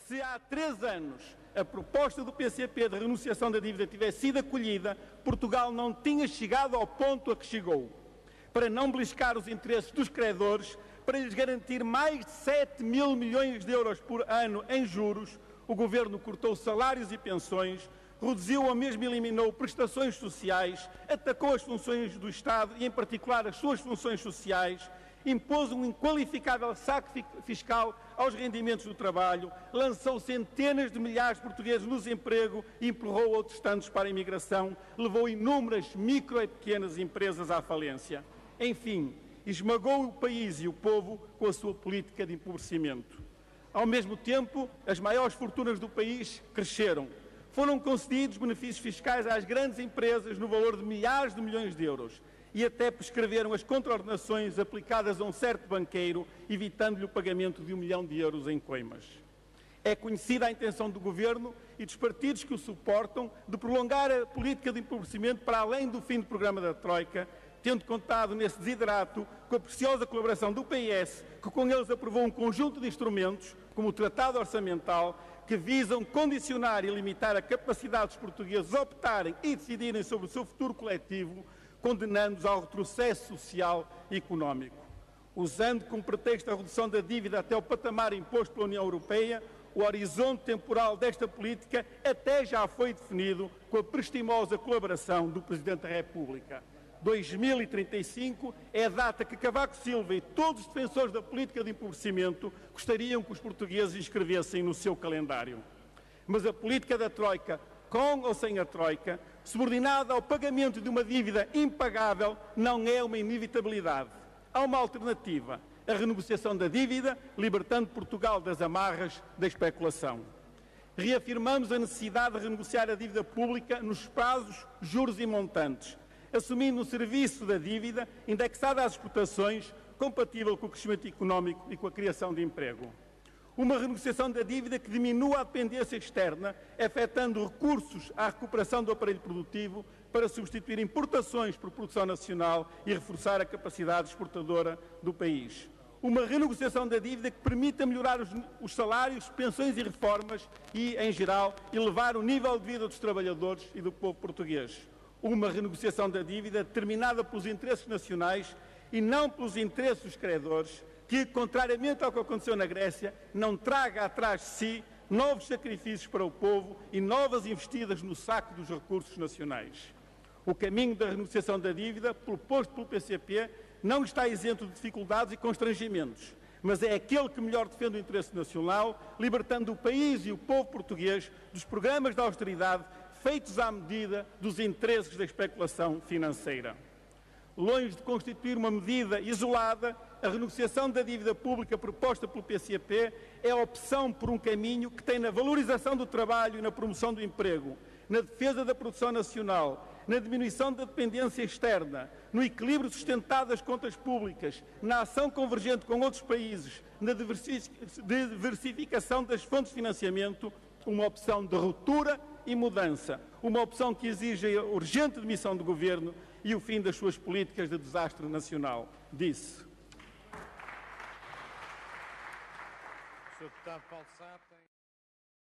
Se há 3 anos a proposta do PCP de renunciação da dívida tivesse sido acolhida, Portugal não tinha chegado ao ponto a que chegou. Para não beliscar os interesses dos credores, para lhes garantir mais de 7 mil milhões de euros por ano em juros, o Governo cortou salários e pensões, reduziu ou mesmo eliminou prestações sociais, atacou as funções do Estado e, em particular, as suas funções sociais, impôs um inqualificável saque fiscal aos rendimentos do trabalho, lançou centenas de milhares de portugueses no desemprego e empurrou outros tantos para a imigração, levou inúmeras micro e pequenas empresas à falência. Enfim, esmagou o país e o povo com a sua política de empobrecimento. Ao mesmo tempo, as maiores fortunas do país cresceram. Foram concedidos benefícios fiscais às grandes empresas no valor de milhares de milhões de euros e até prescreveram as contraordenações aplicadas a um certo banqueiro, evitando-lhe o pagamento de 1 milhão de euros em coimas. É conhecida a intenção do Governo e dos partidos que o suportam de prolongar a política de empobrecimento para além do fim do programa da Troika, tendo contado nesse desiderato com a preciosa colaboração do PS, que com eles aprovou um conjunto de instrumentos, como o Tratado Orçamental, que visam condicionar e limitar a capacidade dos portugueses a optarem e decidirem sobre o seu futuro coletivo, condenando-os ao retrocesso social e económico. Usando como pretexto a redução da dívida até o patamar imposto pela União Europeia, o horizonte temporal desta política até já foi definido com a prestimosa colaboração do Presidente da República. 2035 é a data que Cavaco Silva e todos os defensores da política de empobrecimento gostariam que os portugueses inscrevessem no seu calendário. Mas a política da Troika, com ou sem a Troika, subordinada ao pagamento de uma dívida impagável, não é uma inevitabilidade. Há uma alternativa, a renegociação da dívida, libertando Portugal das amarras da especulação. Reafirmamos a necessidade de renegociar a dívida pública nos prazos, juros e montantes, assumindo um serviço da dívida indexado às exportações, compatível com o crescimento económico e com a criação de emprego. Uma renegociação da dívida que diminua a dependência externa, afetando recursos à recuperação do aparelho produtivo para substituir importações por produção nacional e reforçar a capacidade exportadora do país. Uma renegociação da dívida que permita melhorar os salários, pensões e reformas e, em geral, elevar o nível de vida dos trabalhadores e do povo português. Uma renegociação da dívida determinada pelos interesses nacionais e não pelos interesses dos credores, que, contrariamente ao que aconteceu na Grécia, não traga atrás de si novos sacrifícios para o povo e novas investidas no saco dos recursos nacionais. O caminho da renegociação da dívida, proposto pelo PCP, não está isento de dificuldades e constrangimentos, mas é aquele que melhor defende o interesse nacional, libertando o país e o povo português dos programas de austeridade feitos à medida dos interesses da especulação financeira. Longe de constituir uma medida isolada, a renegociação da dívida pública proposta pelo PCP é a opção por um caminho que tem na valorização do trabalho e na promoção do emprego, na defesa da produção nacional, na diminuição da dependência externa, no equilíbrio sustentado das contas públicas, na ação convergente com outros países, na diversificação das fontes de financiamento, uma opção de ruptura e mudança, uma opção que exige a urgente demissão do Governo e o fim das suas políticas de desastre nacional, disse. Sr. Deputado Paulo Sá tem...